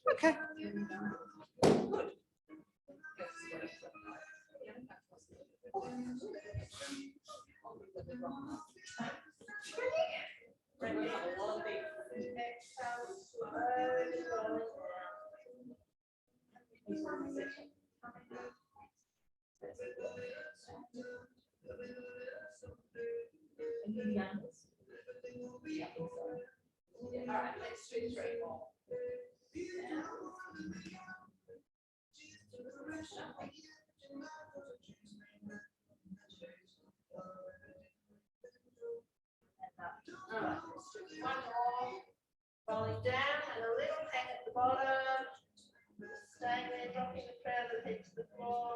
Okay. All right, let's do 3 more. All right, let's do 1 more. Rolling down and a little hang at the bottom. Staying there, dropping the crown of the head to the floor.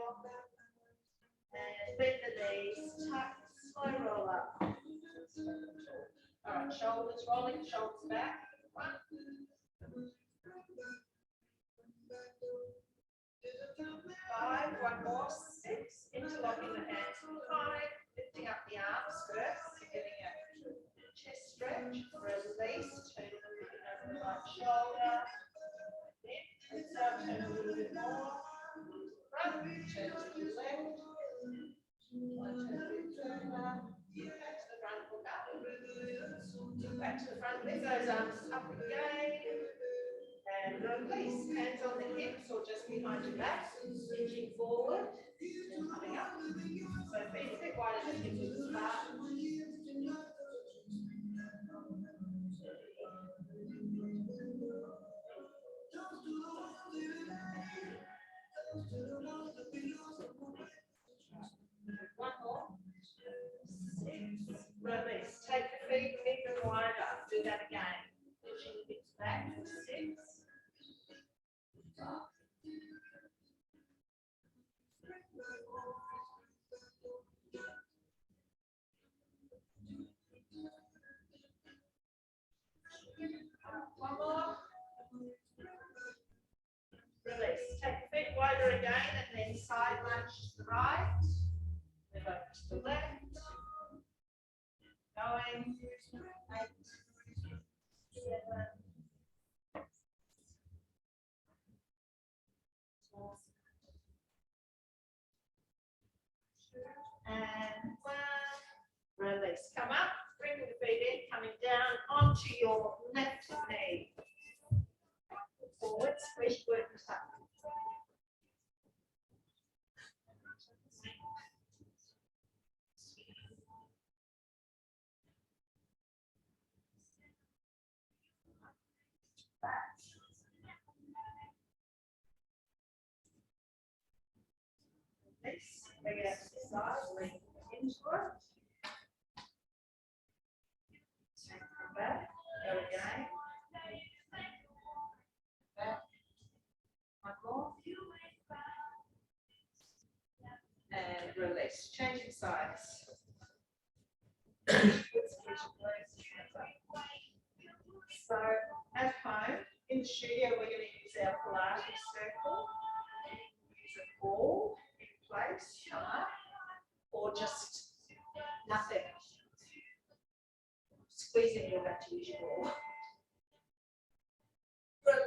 And bend the knees, tuck, slow roll up. All right, shoulders rolling, shoulders back. 1. 5, 1 more, 6, interlocking the hands behind, lifting up the arms first, getting a chest stretch, release, turn the feet over the right shoulder, then turn a little bit more, front, turn to the left, 1, 2, 3, turn up, back to the front, look up, back to the front, lift those arms up again, and release, hands on the hips or just behind your back, inching forward and coming up. So feet a bit wider than hips at the start. One more. 6. Release. Take the feet even wider. Do that again. Pushing the hips back. 6. 5. One more. Release. Take the feet wider again and then side lunge to the right. Move over to the left. Going. 8, 7. And 1. Release. Come up, bring the feet in, coming down onto your left knee. Forward, squish, work and tuck. Release. Bring it up to the side, lean into it. Take it back, go again. Back. 1 more. And release. Changing sides. So at home, in the studio, we're going to use our Pilates circle. Use a ball in place, come up, or just nothing. Squeezing your back to use your ball.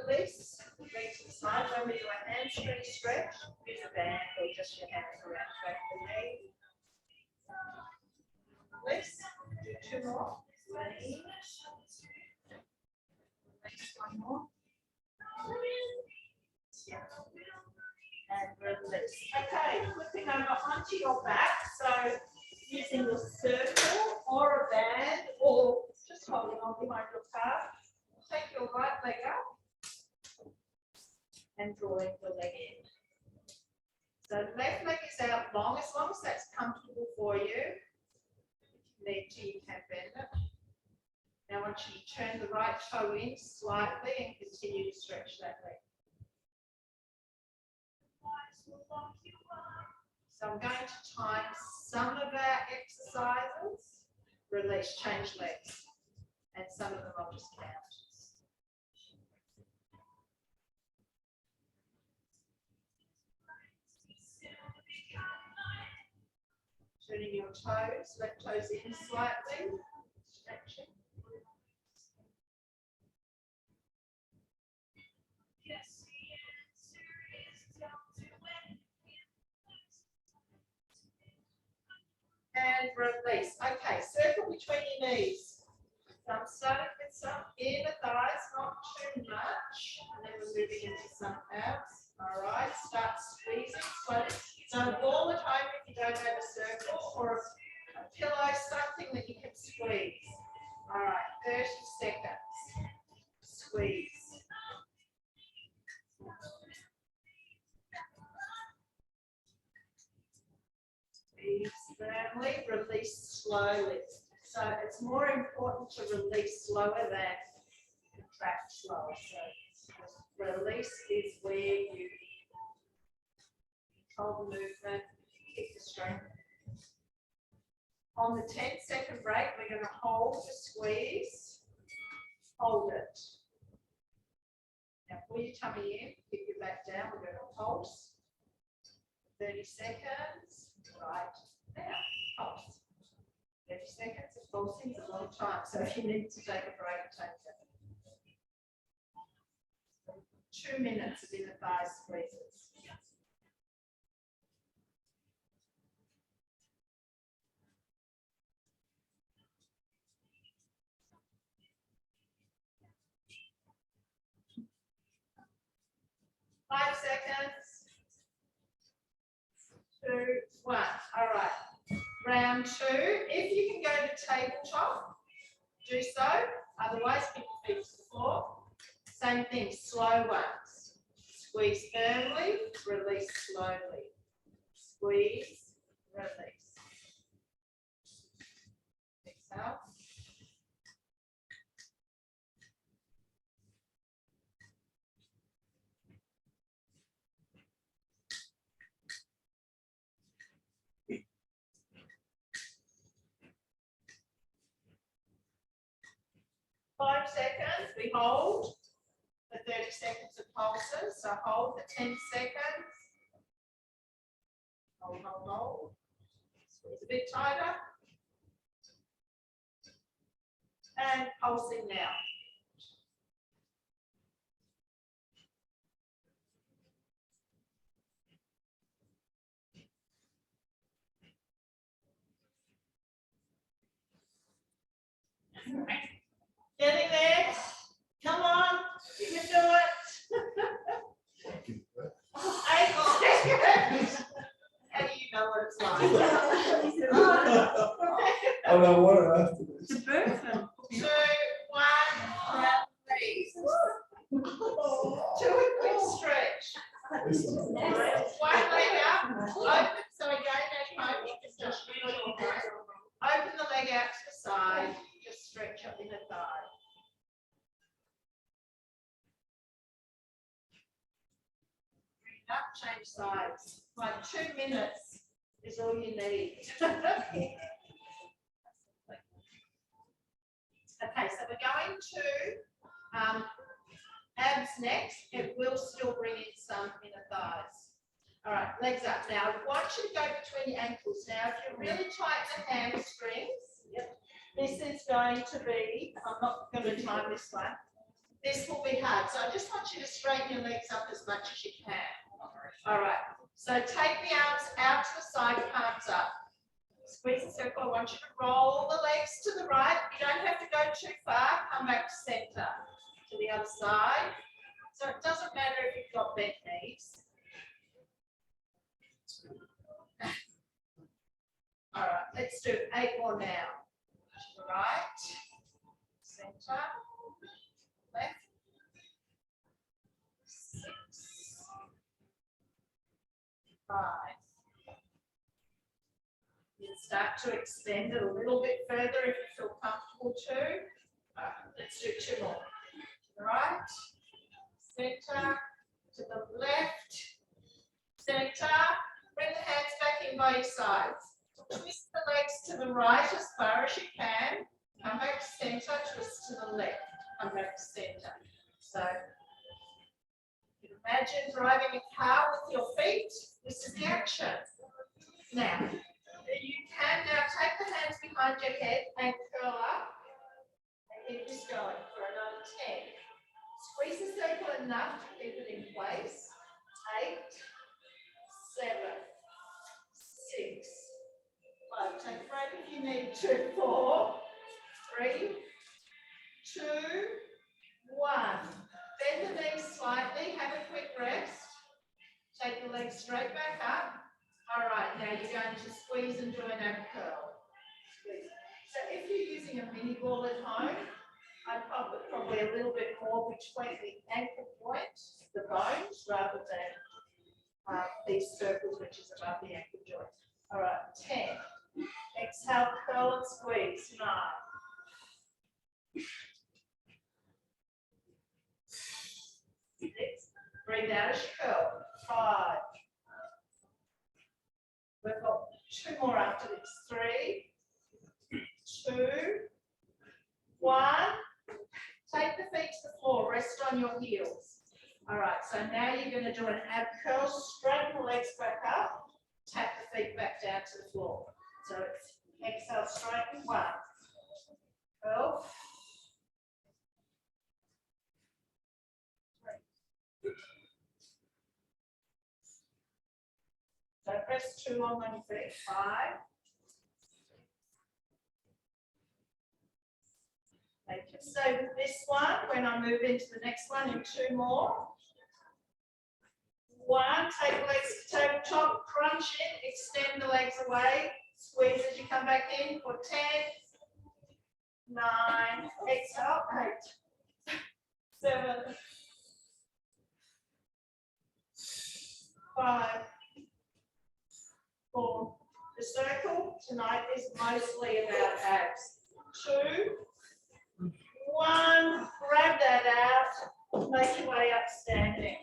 Release, bring to the side. When we do a hamstring stretch, use a band or just your hands around the back of the knee. Release, do 2 more. Release, 1 more. Yeah. And release. Okay, flipping over onto your back. So using your circle or a band or just holding on behind your calf. Take your right leg up and drawing the leg in. So left leg is out long as that's comfortable for you. If you need to, you can bend it. Now I want you to turn the right toe in slightly and continue to stretch that leg. So I'm going to time some of our exercises, release, change legs, and some of them I'll just count. Turning your toes, left toes in slightly, stretching. Yes. and release. Okay, circle between your knees. So I'm starting with some inner thighs, not too much, and then we're moving into some abs. All right, start squeezing slowly. So a ball at home if you don't have a circle, or a pillow, something that you can squeeze. All right, 30 seconds. Squeeze. Squeeze firmly, release slowly. So it's more important to release slower than contract slower. So release is where you control the movement, keep the strength. On the 10-second break, we're going to hold the squeeze, hold it. Now pull your tummy in, keep your back down, we're going to pulse. 30 seconds, right now, pulse. 30 seconds of pulsing is a long time, so if you need to take a break, take it. 2 minutes of inner thigh squeezes. 5 seconds. 2, 1. All right. Round 2. If you can go to tabletop, do so. Otherwise, keep your feet to the floor. Same thing, slow ones. Squeeze firmly, release slowly. Squeeze, release. Exhale. Five seconds, we hold the 30 seconds of pulses. So hold the 10 seconds. Hold, hold, hold. Squeeze a bit tighter. And pulsing now. Getting there. Come on. You can do it. 8 seconds. How do you know what it's like? I don't know what it has to be. It's a bird. 2, 1, release. Do a quick stretch. One leg up, open. So again, at home, you can just feel your breath. Open the leg out to the side, just stretch up in the thigh. Bring it up, change sides. Like 2 minutes is all you need. Okay, so we're going to abs next. It will still bring in some inner thighs. All right, legs up. Now, I want you to go between your ankles. Now, if you really tighten the hamstrings, this is going to be, I'm not going to time this one, this will be hard. So I just want you to straighten your legs up as much as you can. All right, so take the arms out to the side, palms up. Squeeze the circle. I want you to roll the legs to the right. You don't have to go too far. Come back to center. To the other side. So it doesn't matter if you've got bent knees. All right, let's do 8 more now. To the right, center, left, 6, 5. You start to extend it a little bit further if you feel comfortable too. Let's do 2 more. To the right, center, to the left, center. Bring the hands back in by your sides. Twist the legs to the right as far as you can. Come back to center, twist to the left. Come back to center. So you can imagine driving a car with your feet. This is the action. Now, you can now take the hands behind your head and curl up and keep this going for another 10. Squeeze the circle enough to keep it in place. 8, 7, 6, 5. Take a break into 4, 3, 2, 1. Bend the knees slightly, have a quick rest. Take the legs straight back up. All right, now you're going to squeeze and do an ab curl. Squeeze. So if you're using a mini ball at home, I'd probably a little bit more between the ankle point, the bones, rather than these circles, which is above the ankle joint. All right, 10. Exhale, curl and squeeze. 9. 6. Breathe out as you curl. 5. We've got 2 more after this. 3, 2, 1. Take the feet to the floor. Rest on your heels. All right, so now you're going to do an ab curl. Straighten the legs back up. Tap the feet back down to the floor. So it's exhale, straighten. 1. Curl. 3. Don't rest too long on your feet. 5. Make it stay with this one when I move into the next one in 2 more. 1, take legs to tabletop, crunch in, extend the legs away, squeeze as you come back in for 10, 9, exhale, 8, 7, 5, 4. The circle tonight is mostly about abs. 2, 1, grab that out, make your way up standing.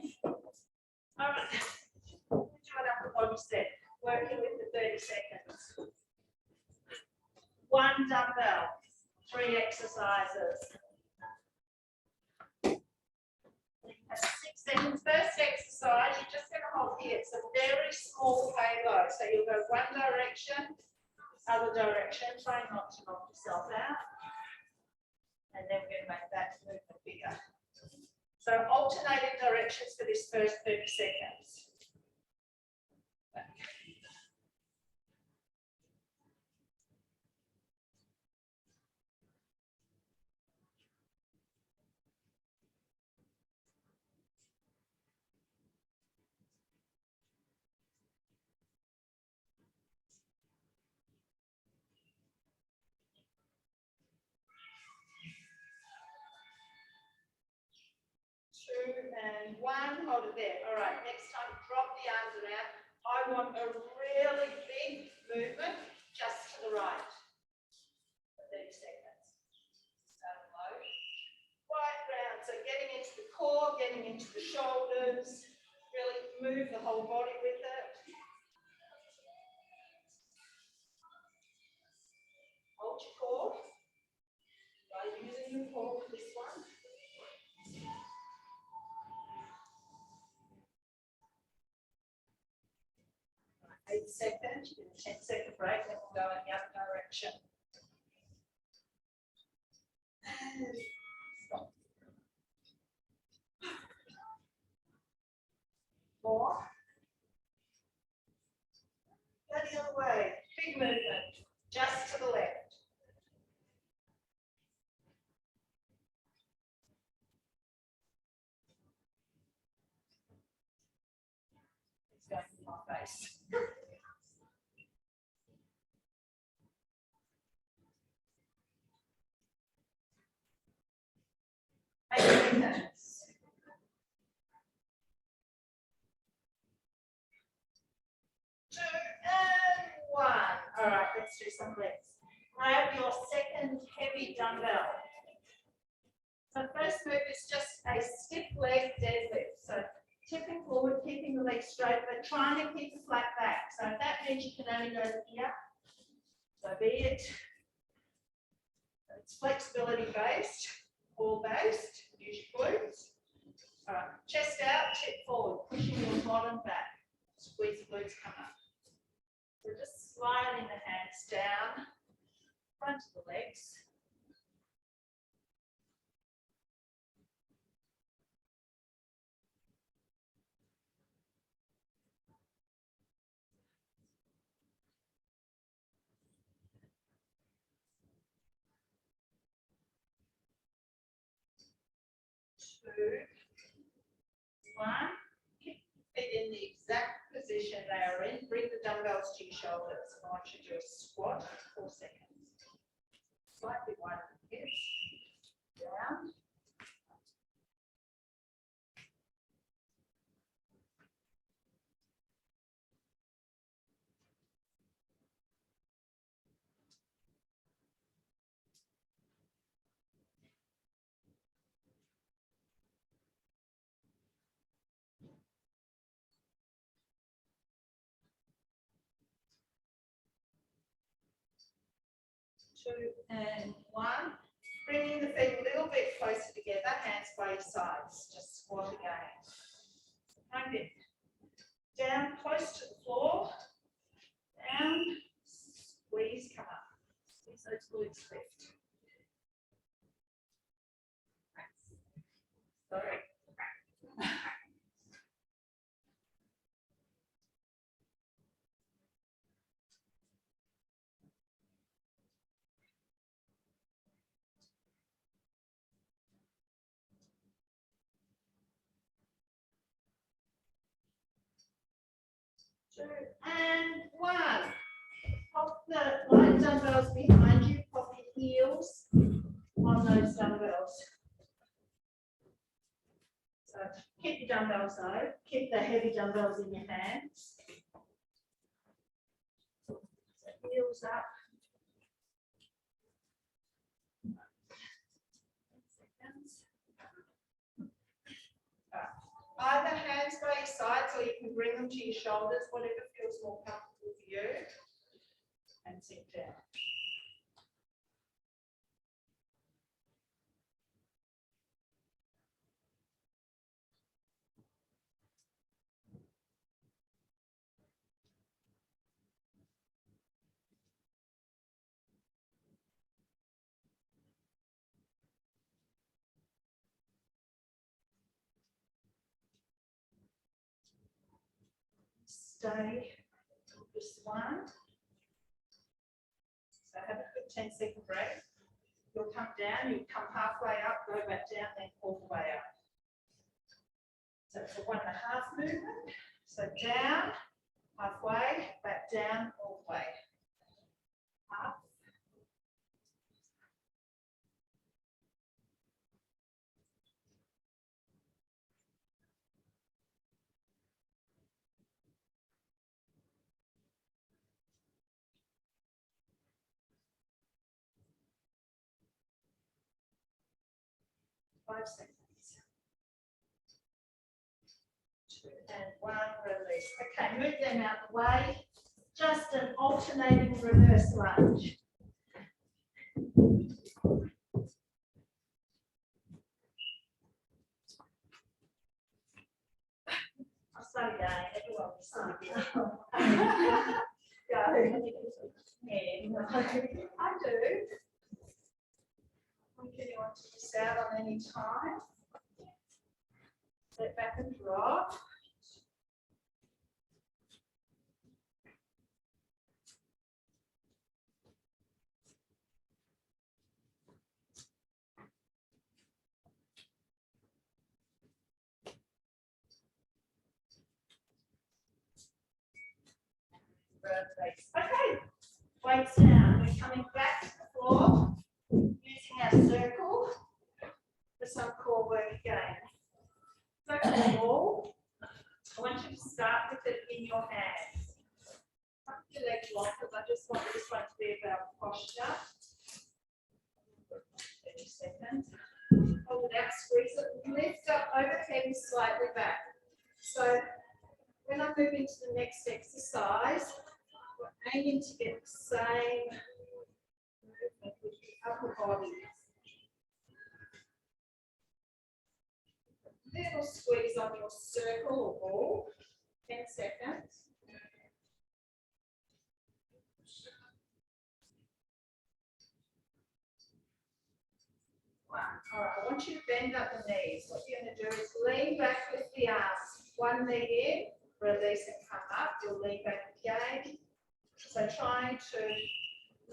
All right, do an upper body set, working with the 30 seconds. 1 dumbbell, 3 exercises. 6 seconds. First exercise, you're just going to hold here. It's a very small halo. So you'll go one direction, other direction, try not to knock yourself out. And then we're going to make that movement bigger. So alternating directions for this first 30 seconds. And 1, hold it there. All right, next time drop the arms around. I want a really big movement just to the right. For 30 seconds. Start low. Right round. So getting into the core, getting into the shoulders. Really move the whole body with it. Hold your core. By using your core for this one. 8 seconds, you get a 10-second break, then we'll go in the other direction. And stop. 4. Go the other way. Big movement, just to the left. It's going in my face. 8 seconds. 2 and 1. All right, let's do some legs. Grab your second heavy dumbbell. So first move is just a stiff leg deadlift. So tipping forward, keeping the legs straight, but trying to keep the flat back. So if that means you can only go here, so be it. It's flexibility based, core based, use your glutes. All right, chest out, tip forward, pushing your bottom back. Squeeze the glutes, come up. So just sliding the hands down, front of the legs. 2, 1. Keep it in the exact position they are in. Bring the dumbbells to your shoulders. I want you to do a squat for 4 seconds. Slightly wider the hips. Down. Two and 1. Bringing the feet a little bit closer together, hands by your sides. Just squat again. Hang it. Down close to the floor. Down. Squeeze, come up. Squeeze those glutes lift. Sorry. Two and 1. Pop the light dumbbells behind you. Pop your heels on those dumbbells. So keep your dumbbells though. Keep the heavy dumbbells in your hands. So heels up. Either hands by your sides or you can bring them to your shoulders, whatever feels more comfortable for you. And sit down. Stay this one. So have a good 10-second break. You'll come down, you come halfway up, go back down, then all the way up. So it's a 1.5 movement. So down, halfway, back down, all the way. Up. Five seconds. 2 and 1, release. Okay, move them out the way. Just an alternating reverse lunge. I'll start again. Everyone will start again. Go. Yeah, I do. Continue on to this out on any time. Step back and drop. Okay, weights down. We're coming back to the floor using our circle for some core work again. Circle ball. I want you to start with it in your hands. Tuck your legs long because I just want this one to be about posture. 30 seconds. Hold it out, squeeze it, lift up overhead and slightly back. So when I move into the next exercise, we're aiming to get the same movement with the upper body. Little squeeze on your circle or ball. 10 seconds. One. All right, I want you to bend up the knees. What you're going to do is lean back with the arms. One knee in, release and come up. You'll lean back again. So trying to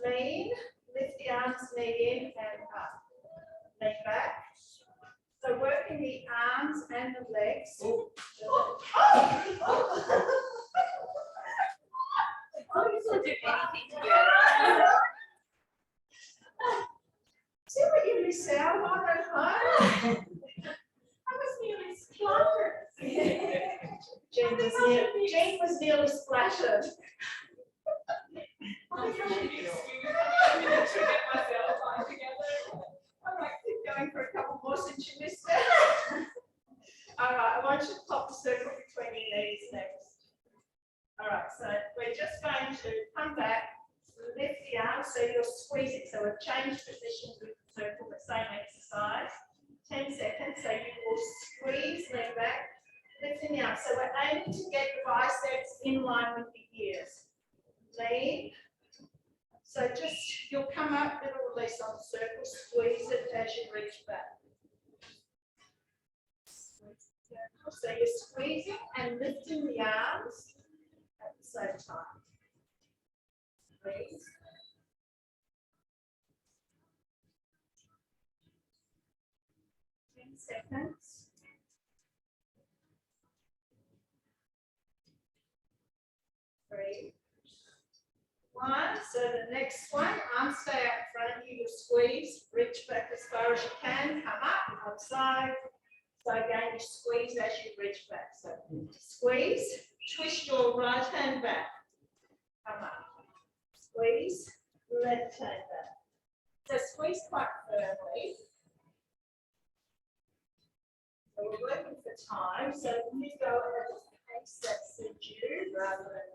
lean, lift the arms, knee in and up. Lean back. So working working the arms and the legs. Oh. See what you miss out on at home? I was nearly splattered. Jane was nearly splattered. I might keep going for a couple more since you missed it. All right, I want you to pop the circle between your knees next. All right, so we're just going to come back, lift the arms so you're squeezing. So we've changed positions with the circle, but same exercise. 10 seconds, so you will squeeze, lean back, lifting the arms. So we're aiming to get the biceps in line with the ears. Lean. So just, you'll come up, little release on the circle, squeeze it as you reach back. So you're squeezing and lifting the arms at the same time. Squeeze. Seconds. Three. One. So the next one, arms stay out in front of you. You squeeze, reach back as far as you can, come up, outside. So again, you squeeze as you reach back. So squeeze, twist your right hand back, come up. Squeeze, left hand back. So squeeze quite firmly. So we're working for time, so you go at a pace that suits you rather than.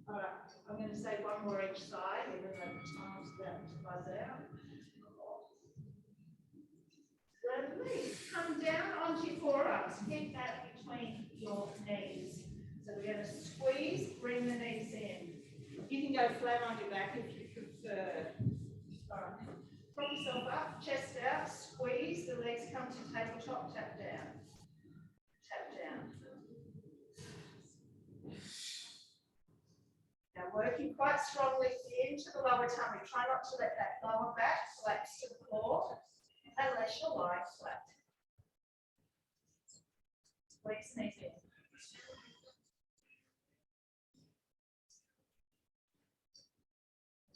All right, I'm going to say one more each side, even though the time's about to buzz out. Lovely. Come down onto your forearms, get that between your knees. So we're going to squeeze, bring the knees in. You can go flat on your back if you prefer. All right. Prop yourself up, chest out, squeeze, the legs come to tabletop, tap down. Tap down. Now working quite strongly into the lower tummy. Try not to let that lower back collapse to the floor unless you're lying flat. Squeeze knees in.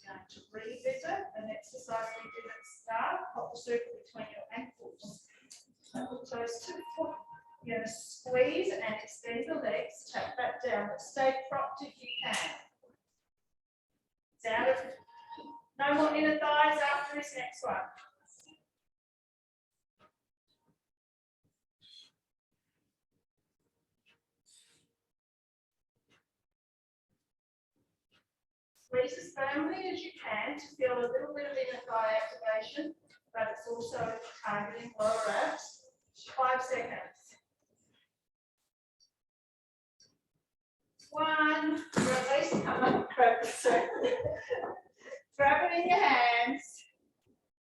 Going to revisit an exercise we did at the start. Pop the circle between your ankles. Put toes to the foot. You're going to squeeze and extend the legs. Tap that down, but stay propped if you can. It's out of, no more inner thighs after this next one. Squeeze as firmly as you can to feel a little bit of inner thigh activation, but it's also targeting lower abs. 5 seconds. 1, release, come up, grab the circle. Grab it in your hands.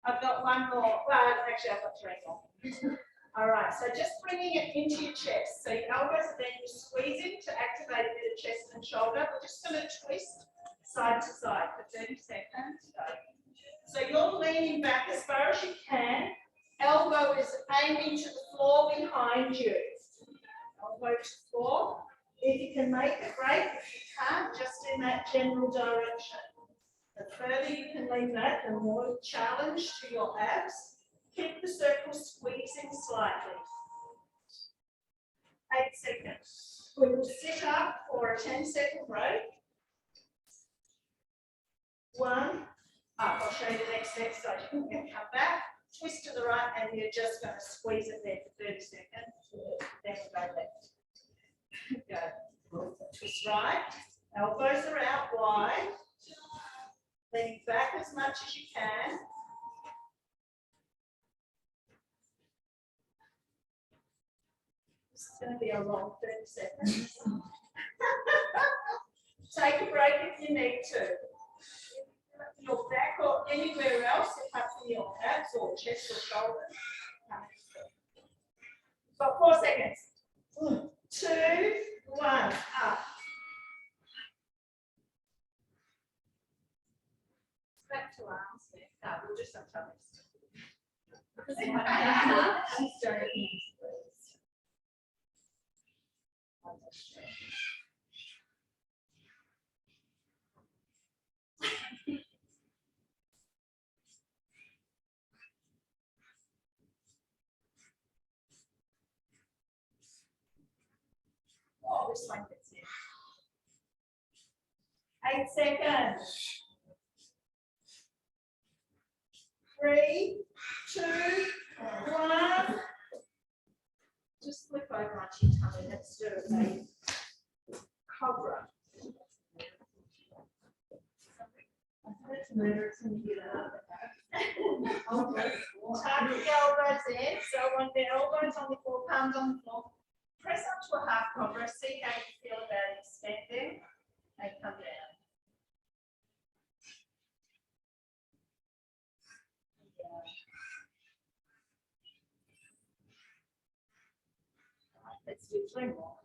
I've got one more. Well, actually, I've got 3 more. All right, so just bringing it into your chest. So your elbows are then squeezing to activate a bit of chest and shoulder. We're just going to twist side to side for 30 seconds. So you're leaning back as far as you can. Elbow is aiming to the floor behind you. Elbow to the floor. If you can make it, great. If you can't, just in that general direction. The further you can lean back, the more challenge to your abs. Keep the circle squeezing slightly. 8 seconds. We will sit up for a 10-second break. 1, up. I'll show you the next exercise. You can come back, twist to the right, and you're just going to squeeze it there for 30 seconds. Then go left. Go. Twist right. Elbows are out wide. Lean back as much as you can. This is going to be a long 30 seconds. Take a break if you need to. Your back or anywhere else, apart from your abs or chest or shoulders. Got 4 seconds. 2, 1, up. arms there. No, we'll do some tummies. She started being squeezed. Oh, this one fits in. 8 seconds. 3, 2, 1. Just flip over onto your tummy. Let's do a cobra. Tuck the elbows in. So when the elbows on the floor, palms on the floor, press up to a half cobra. See how you feel about extending and come down. Let's do 3 more.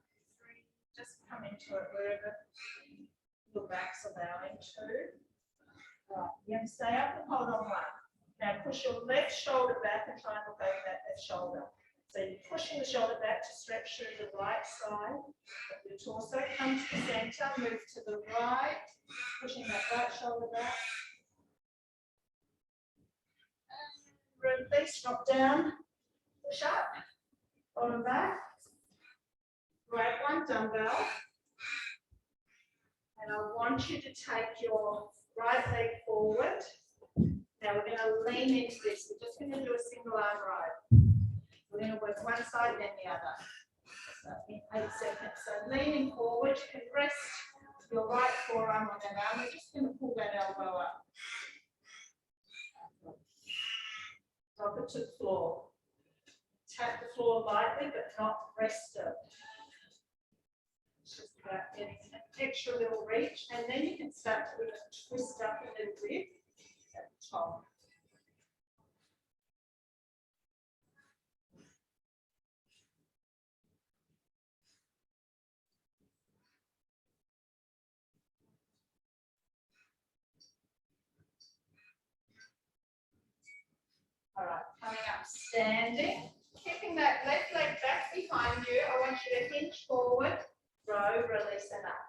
3. Just come into it wherever your back's allowing to. Right. You're going to stay up and hold on 1. Now push your left shoulder back and try and look over that left shoulder. So you're pushing the shoulder back to stretch through the right side of your torso. Come to the center, move to the right, pushing that right shoulder back. And release, drop down, push up, bottom back. Grab 1 dumbbell. And I want you to take your right leg forward. Now we're going to lean into this. We're just going to do a single arm row. We're going to work one side and then the other. So in 8 seconds. So leaning forward, you can rest your right forearm on that arm. We're just going to pull that elbow up. Drop it to the floor. Tap the floor lightly, but not rest it. It's just about getting an extra little reach, and then you can start to twist up a little bit at the top. All right, coming up, standing, keeping that left leg back behind you. I want you to hinge forward, row, release, and up.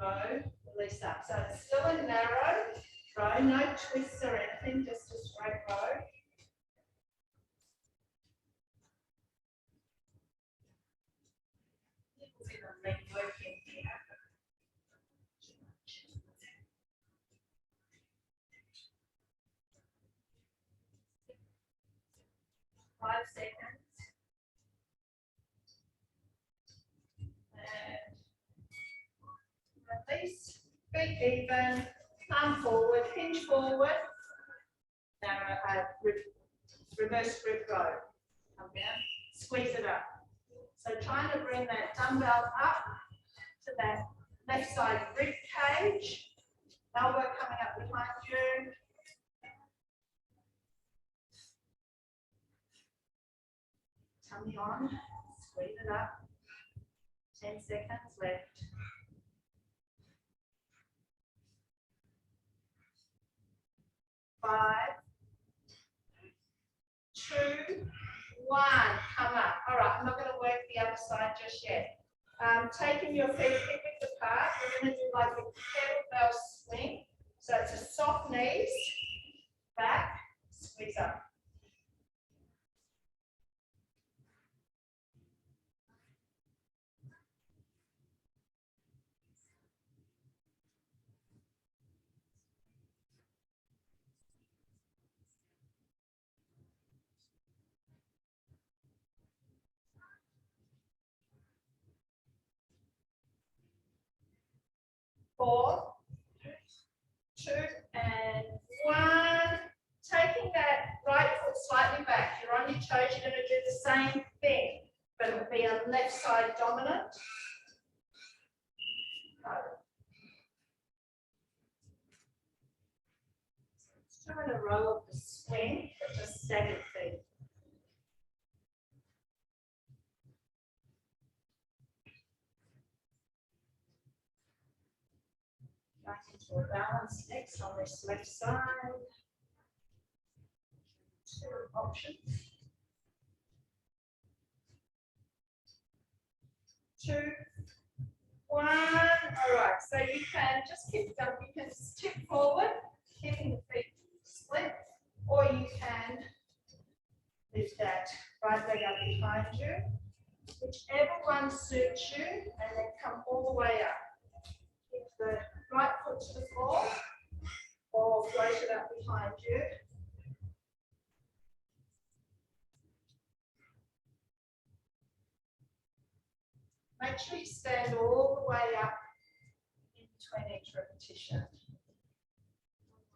Row, release up. So it's still a narrow row, no twists or anything, just a straight row. Little bit of leg work in here. 5 seconds. And release, feet even, arm forward, hinge forward, narrow, reverse grip row. Come down, squeeze it up. So trying to bring that dumbbell up to that left side rib cage, elbow coming up behind you. Tummy on, squeeze it up. 10 seconds left. 5, 2, 1. Come up. All right, I'm not going to work the other side just yet. Taking your feet hip width apart, we're going to do like a kettlebell swing. So it's a soft knees, back, squeeze up. Four, 2, and 1. Taking that right foot slightly back. You're on your toes. You're going to do the same thing, but it'll be a left side dominant. Let's try a row of the swing, but just staggered feet. Back into a balance next on this left side. 2 options. 2, 1. All right, so you can just keep going. You can tip forward, keeping the feet split, or you can lift that right leg up behind you. Whichever one suits you, and then come all the way up. Keep the right foot to the floor, or float it up behind you. Make sure you stand all the way up in between each repetition.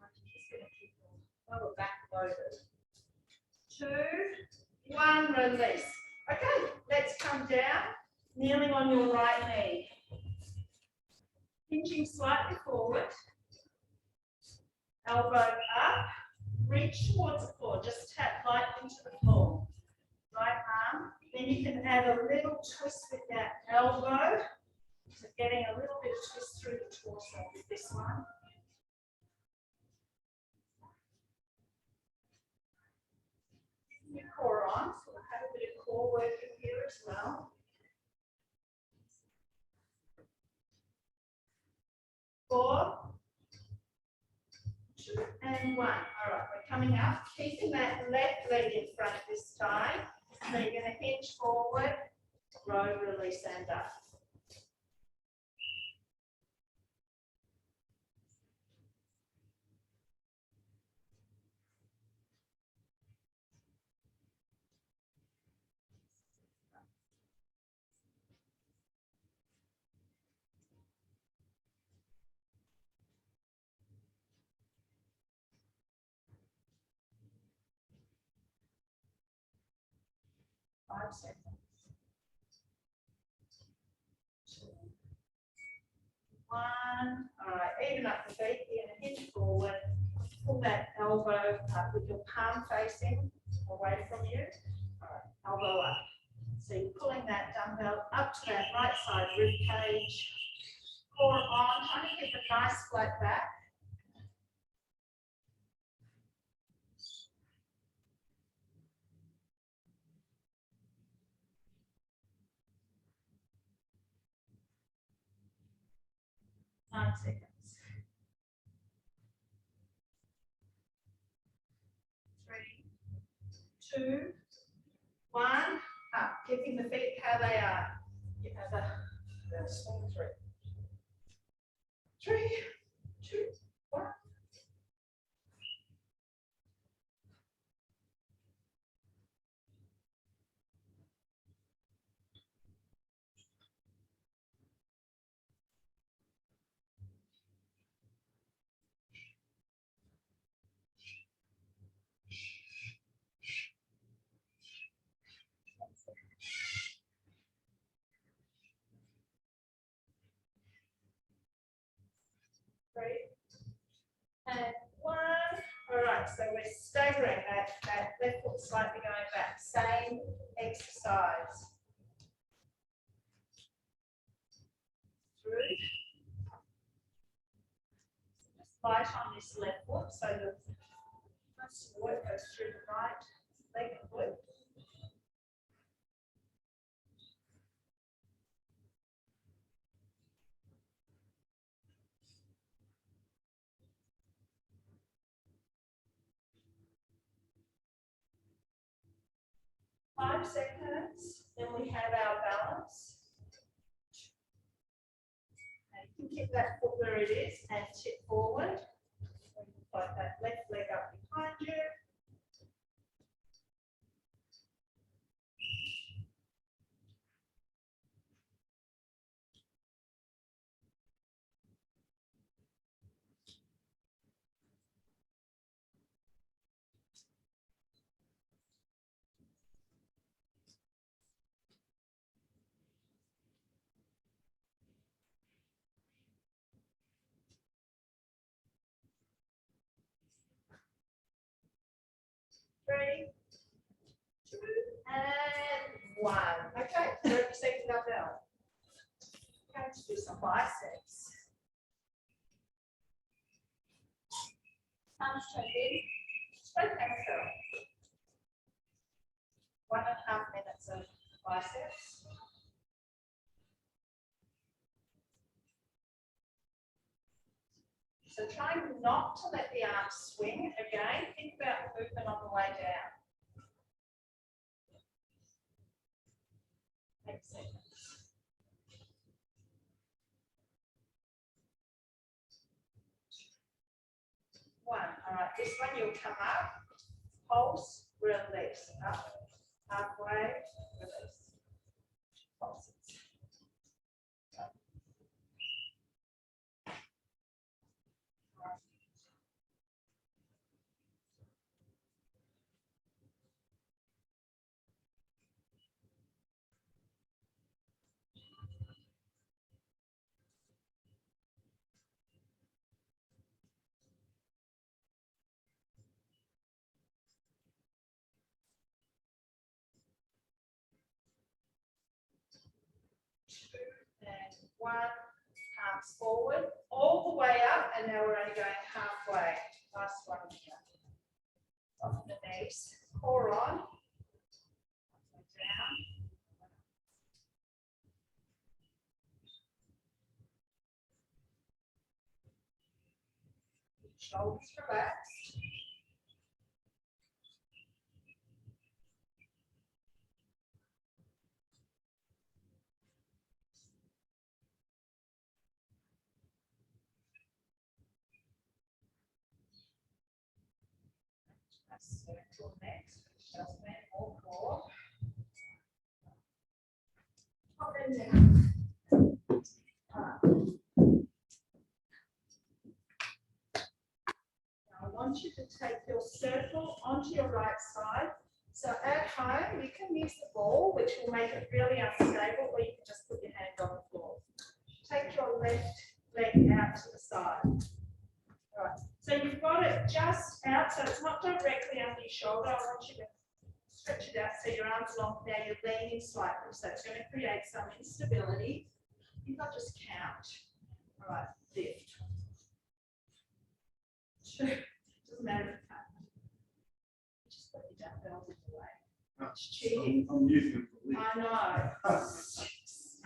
I'm just going to keep your lower back loaded. 2, 1, release. Okay, let's come down, kneeling on your right knee. Hinging slightly forward. Elbow up, reach towards the floor, just tap lightly into the floor. Right arm, then you can add a little twist with that elbow. So getting a little bit of twist through the torso with this one. Your core on, so we'll have a bit of core work in here as well. 4, 2, and 1. All right, we're coming up, keeping that left leg in front this time. So you're going to hinge forward, row, release, and up. Five seconds. 2, 1. All right, even up the feet. You're going to hinge forward. Pull that elbow up with your palm facing away from you. All right, elbow up. So you're pulling that dumbbell up to that right side rib cage. Core on, trying to keep a nice flat back. Nine seconds. 3, 2, 1. Up, keeping the feet how they are. You have the swing through. 3, 2, 1. 3, and 1. All right, so we're staggering that left foot slightly going back. Same exercise. Through. Just light on this left foot so the most of the work goes through the right leg and foot. 5 seconds, then we have our balance. And you can keep that foot where it is and tip forward. Like that left leg up behind you. Three, 2, and 1. Okay, 30 seconds up now. Let's do some biceps. Arms straight in. Straight exhale. 1.5 minutes of biceps. So trying not to let the arms swing. Again, think about the movement on the way down. 8 seconds. 1. All right, this one you'll come up, pulse, release. Up, halfway, release. Pulses. And 1, arms forward, all the way up, and now we're only going halfway. Last one here. Off the knees, core on, down. Shoulders relaxed. Circle next, adjustment or core. Up and down. Now I want you to take your circle onto your right side. So at home, you can use the ball, which will make it really unstable, or you can just put your hand on the floor. Take your left leg out to the side. All right. So you've got it just out, so it's not directly under your shoulder. I want you to stretch it out so your arms long. Now you're leaning slightly, so it's going to create some instability. You've got to just count. All right, lift. 2. Doesn't matter if you can't. Just put your dumbbells in the way. It's cheating. I'm using it for lift. I know. 6.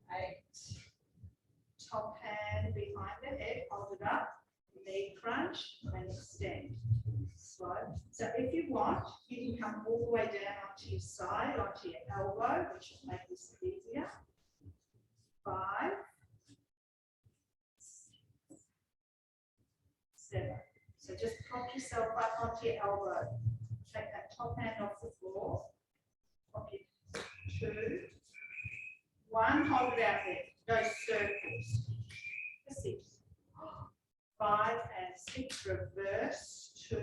8. Top hand behind the head, hold it up, knee crunch, and extend. Slow. So if you want, you can come all the way down onto your side, onto your elbow, which will make this easier. 5, 6, 7. So just prop yourself up onto your elbow. Take that top hand off the floor. Prop your 2, 1, hold it out there. Those circles. 6, 5 and 6, reverse, 2,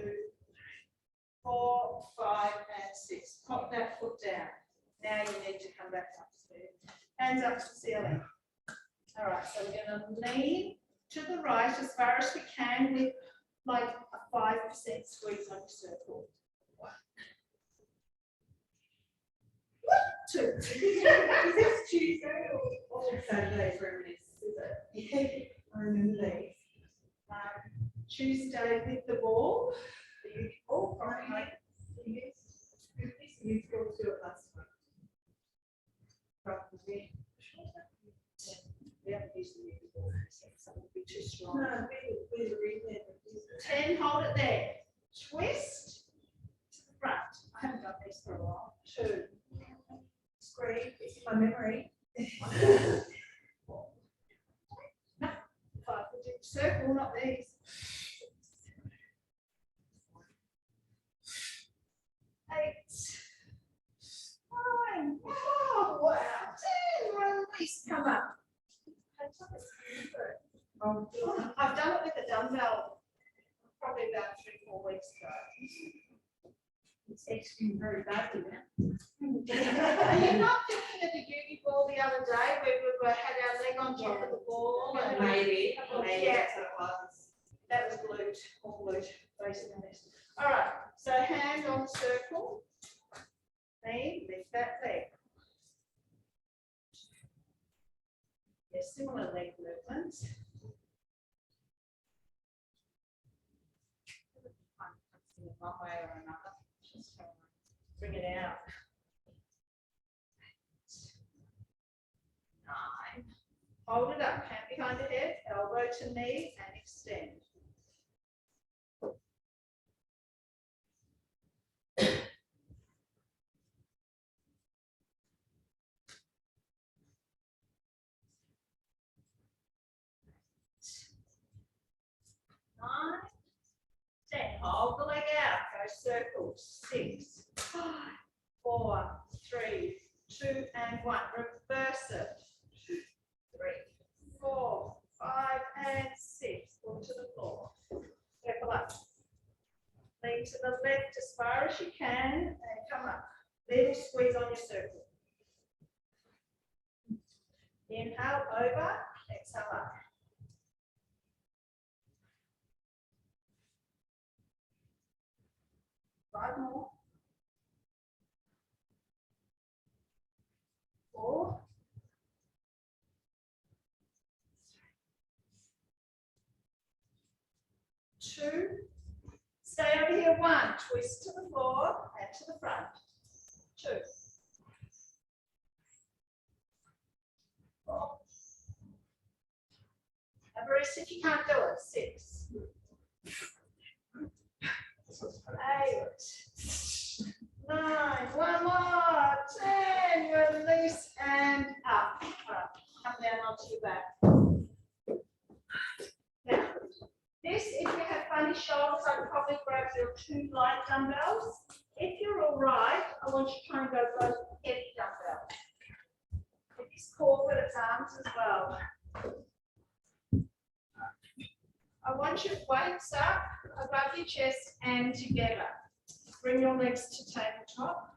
4, 5 and 6. Pop that foot down. Now you need to come back upstairs. Hands up to the ceiling. All right, so we're going to lean to the right as far as we can with like a 5% squeeze on your circle. 1, 2. Is this Tuesday or Saturday for everybody? Is it? I remember these. Tuesday with the ball. The youth ball. You go to it last week. Probably. We haven't used the youth ball. So it would be too strong. No, we read it. 10, hold it there. Twist to the front. I haven't done this for a while. 2. Screen, it's in my memory. 4. No, 5. Circle, not these. 8. 9. Oh, wow. 10. Release. Come up. I've done it with a dumbbell probably about 3-4 weeks ago. It's actually very badly now. You're not thinking of the uni ball the other day where we had our leg on top of the ball? And Maybe yeah, that's what it was. that was glute, or glute, basically. All right, so hand on circle, knee, lift that leg. Yeah, similar leg movements. one way or another. Just bring it out. 9. Hold it up, hand behind the head, elbow to knee, and extend. 9, 10. Hold the leg out. Go circles. 6, 5, 4, 3, 2, and 1. Reverse it. 3, 4, 5, and 6. Pull to the floor. Circle up. Lean to the left as far as you can and come up. Little squeeze on your circle. Inhale over, exhale up. Five more. 4. 2. Stay over here. 1. Twist to the floor and to the front. 2. 4. Have a rest if you can't do it. 6. 8. 9. 1 more. 10. Release and up. Come down onto your back. Now, this, if you have funny shoulders, I'd probably grab your 2 light dumbbells. If you're all right, I want you to try and go both heavy dumbbells. If this core with its arms as well. I want your weights up above your chest and together. Bring your legs to tabletop.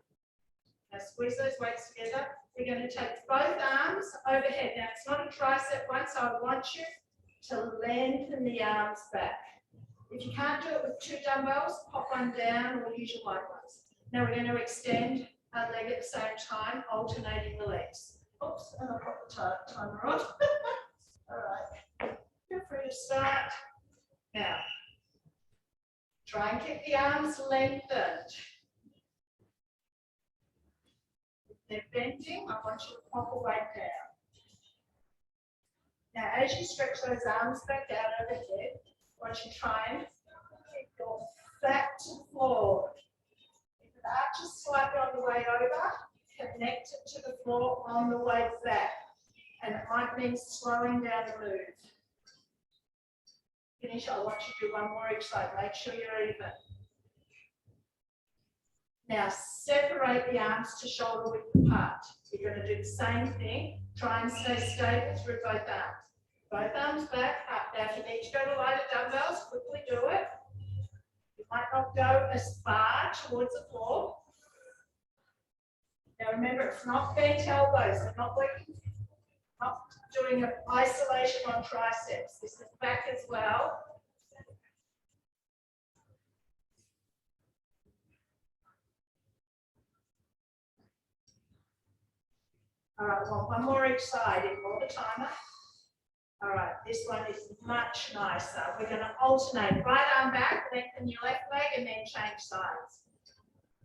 Now squeeze those weights together. We're going to take both arms overhead. Now it's not a tricep one, so I want you to lengthen the arms back. If you can't do it with 2 dumbbells, pop one down or use your light ones. Now we're going to extend our leg at the same time, alternating the legs. Oops, and I've got the timer on. All right, feel free to start. Now, try and keep the arms lengthened. If they're bending, I want you to pop a weight down. Now, as you stretch those arms back out overhead, I want you to try and keep your back to the floor. If it arches slightly on the way over, connect it to the floor on the way back. And it might mean slowing down the move. Finish, I want you to do 1 more each side. Make sure you're even. Now, separate the arms to shoulder width apart. You're going to do the same thing. Try and stay stable through both arms. Both arms back, up. Now, if you need to go to lighter dumbbells, quickly do it. You might not go as far towards the floor. Now, remember, it's not bent elbows. We're not working, not doing an isolation on triceps. This is back as well. All right, well, 1 more each side. Ignore the timer. All right, this one is much nicer. We're going to alternate right arm back, lengthen your left leg, and then change sides.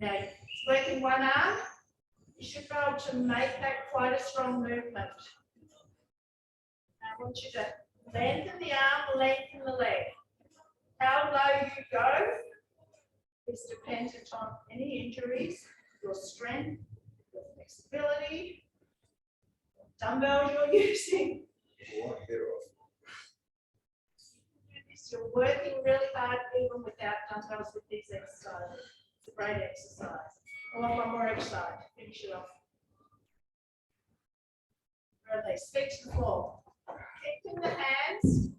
Now, working 1 arm, you should be able to make that quite a strong movement. Now, I want you to lengthen the arm, lengthen the leg. How low you go is dependent on any injuries, your strength, your flexibility, dumbbells you're using. You're working really hard even without dumbbells with these exercises. It's a great exercise. I want 1 more exercise. Finish it off. Release. Feet to the floor. Keeping the hands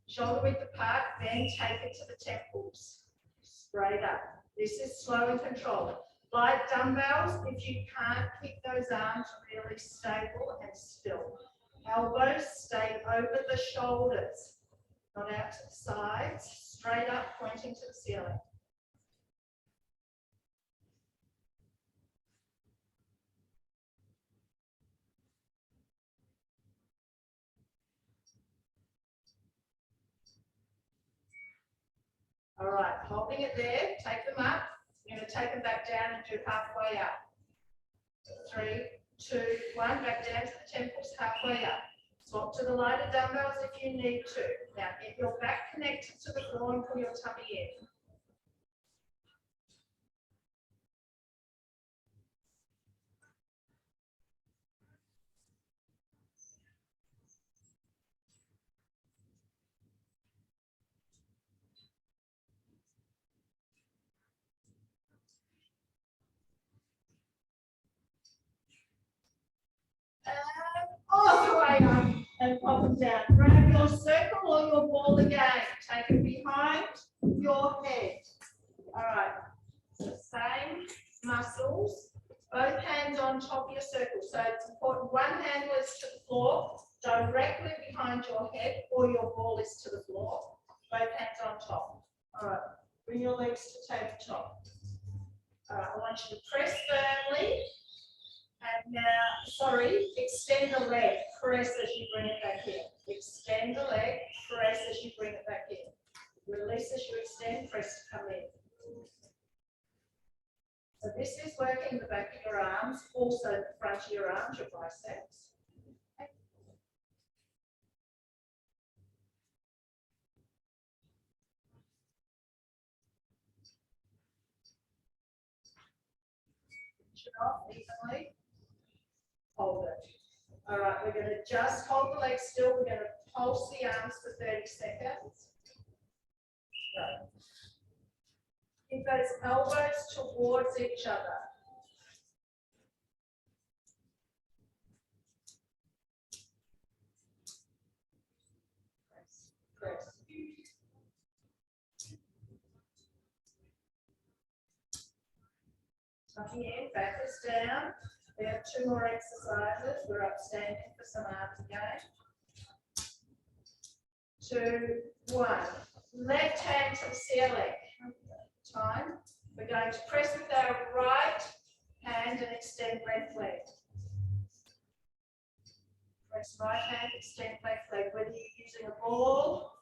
shoulder width apart, then take it to the temples. Straight up. This is slow and controlled. Light dumbbells, if you can't keep those arms really stable and still. Elbows stay over the shoulders, not out to the sides, straight up, pointing to the ceiling. All right. right, holding it there, take them up. You're going to take them back down and do halfway up. 3, 2, 1, back down to the temples, halfway up. Swap to the lighter dumbbells if you need to. Now get your back connected to the floor and pull your tummy in. All the way up and pop them down. Grab your circle or your ball again. Take it behind your head. All right. So same muscles. Both hands on top of your circle. So it's important one hand is to the floor, directly behind your head, or your ball is to the floor. Both hands on top. All right. Bring your legs to tabletop. All right. I want you to press firmly. And now, extend the leg, press as you bring it back in. Extend the leg, press as you bring it back in. Release as you extend, press to come in. So this is working the back of your arms, also the front of your arms, your biceps. Okay. Push it off evenly. Hold it. All right, we're going to just hold the legs still. We're going to pulse the arms for 30 seconds. Go. Keep those elbows towards each other. Press, press. Tucking in, back is down. We have 2 more exercises. We're up standing for some arms again. 2, 1. Left hand to the ceiling. Time. We're going to press with our right hand and extend left leg. Press right hand, extend left leg. Whether you're using a ball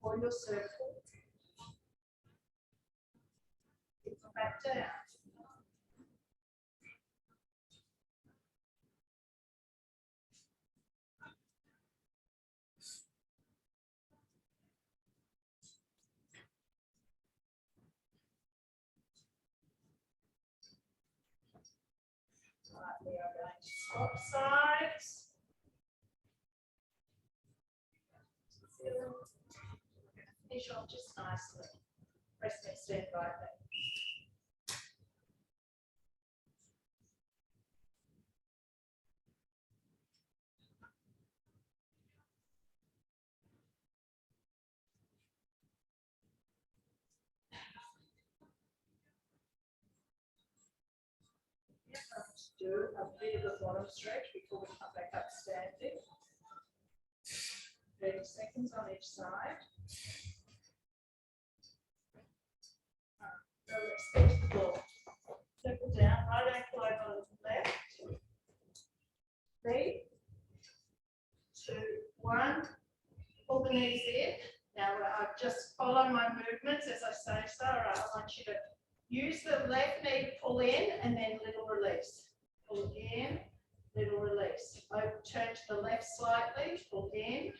or your circle. Keep them back down. Right, we are going to swap sides. We're going to finish off just nicely. Press and extend right leg. Do a bit of a bottom stretch before we come back up standing. 30 seconds on each side. So let's get to the floor. Circle down, right ankle over the left. 3, 2, 1. Pull the knees in. Now I just follow my movements as I say so. All right, I want you to use the left knee to pull in and then little release. Pull in, little release. Turn to the left slightly, pull in,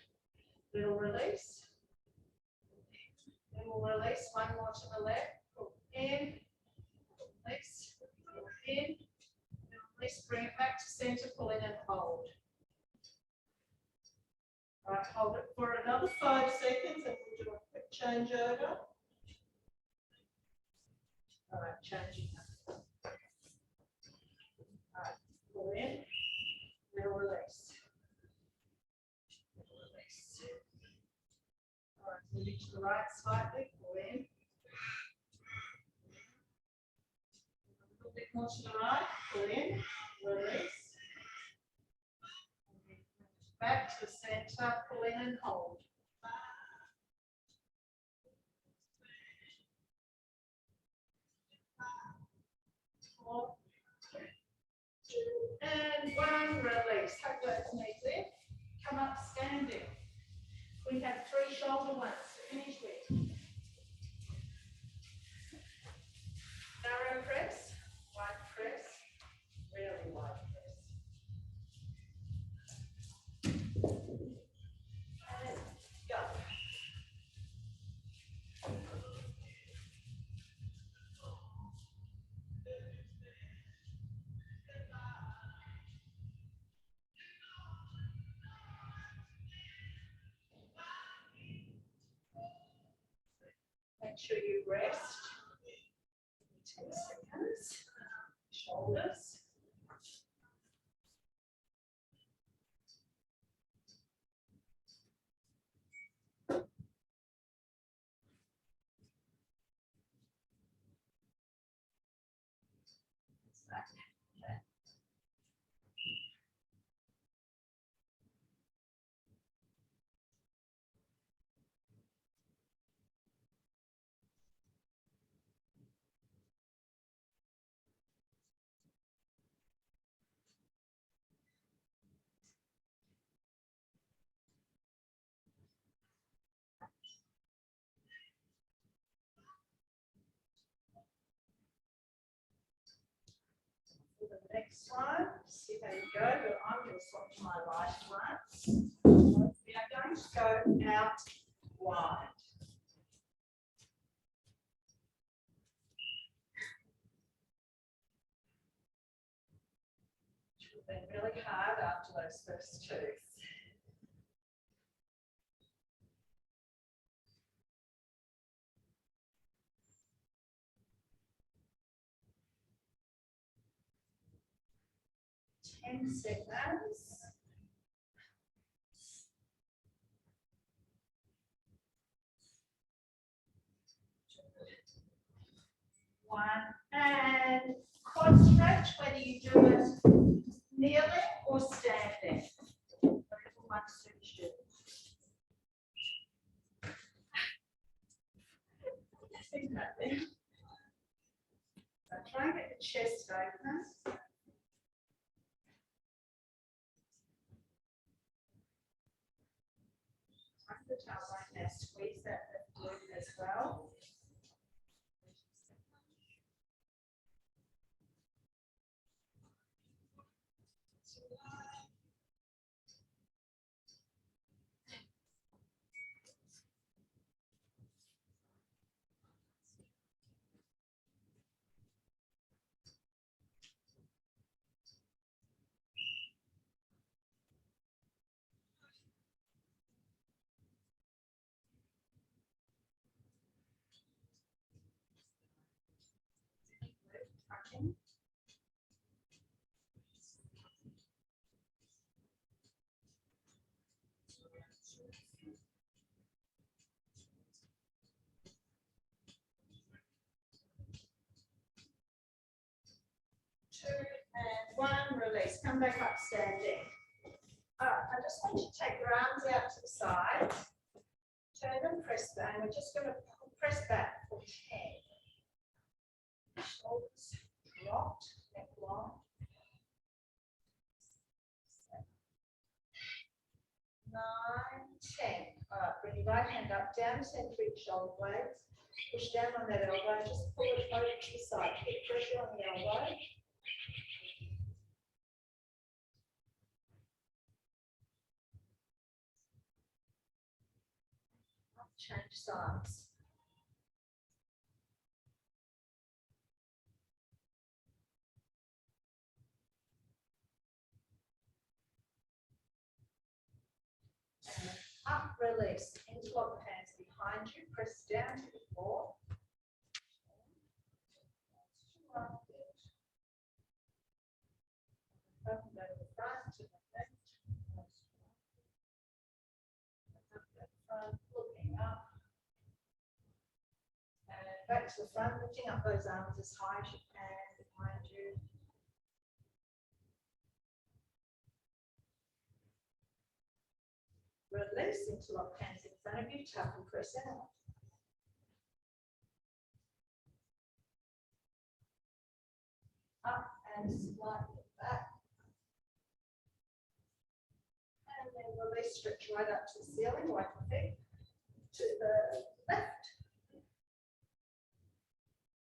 little release. Little release, one more to the left, pull in, release, pull in, little release, bring it back to center, pull in and hold. All right, hold it for another 5 seconds and we'll do a quick change over. All right, changing that. Pull in, little release. Little release. All right, moving to the right slightly, pull in. A little bit more to the right, pull in, release. Back to the center, pull in and hold. Four, 2, and 1, release. Hug those knees in. Come up standing. We have 3 shoulder ones to finish with. Narrow press, wide press, really wide press. And go. Make sure you rest. 10 seconds. Shoulders. For the next one, see how you go, but I'm going to swap to my right one. We are going to go out wide. Which would have been really hard after those first 2. 10 seconds. One, and quad stretch, whether you do it kneeling or standing. Whatever one suits you. So try and get the chest open. Tuck the tailbone now, squeeze that glute as well. Tucking. Two and one, release. Come back up standing. All right, I just want you to take your arms out to the side. Turn and press back. And we're just going to press back for 10. Shoulders dropped, neck long. 9, 10. All right, bring your right hand up, down, center each shoulder blades. Push down on that elbow, just pull it over to the side. Keep pressure on the elbow. Change sides. And up, release. Interlock the hands behind you. Press down to the floor. Open go to the front, to the left. Front, looking up. And back to the front, lifting up those arms as high as you can behind you. Release, interlock hands in front of you, tap and press out. Up and slightly back. And then release release, stretch right up to the ceiling, like a thing, to the left.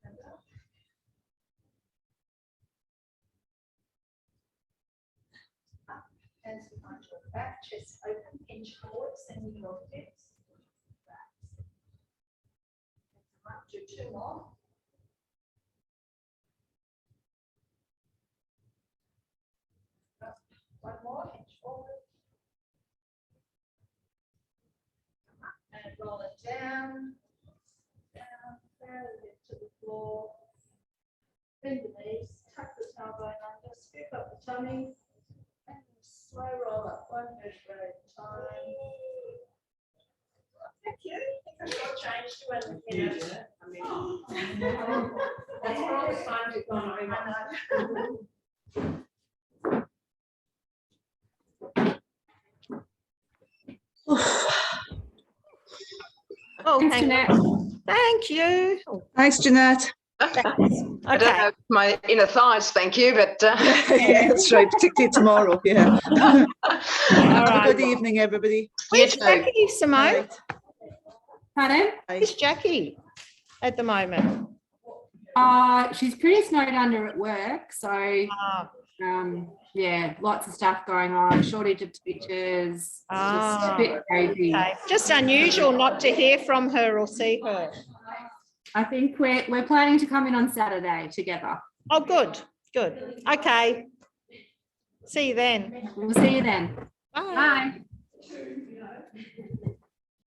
And up. Up, hands behind your back, chest open, hinge forward, sending your hips back. Up, do 2 more. Up, 1 more, hinge forward. And roll it down, to the floor. Bend the knees, tuck the tailbone under, scoop up the tummy, and slow roll up 1 vertebra at a time. Thank you. I think I've changed to a minute. That's all the time to go over. Oh, Thanks, thank, Jeanette. thank you. Thanks, Jeanette. I don't Okay. know my inner thighs, thank you, but Yeah, that's right, particularly tomorrow. Yeah. All Have a right. good evening, everybody. you Where's too. Jackie, Simone? Right. Pardon? Where's Jackie at the moment? She's pretty snowed under at work, so Ah, yeah, lots of stuff going on, shortage of teachers, just Ah, a bit crazy. okay. Just unusual not to hear from her or see her. I think we're planning to come in on Saturday together. Oh, good, good. Okay. See you then. We'll see you then. Bye. Bye.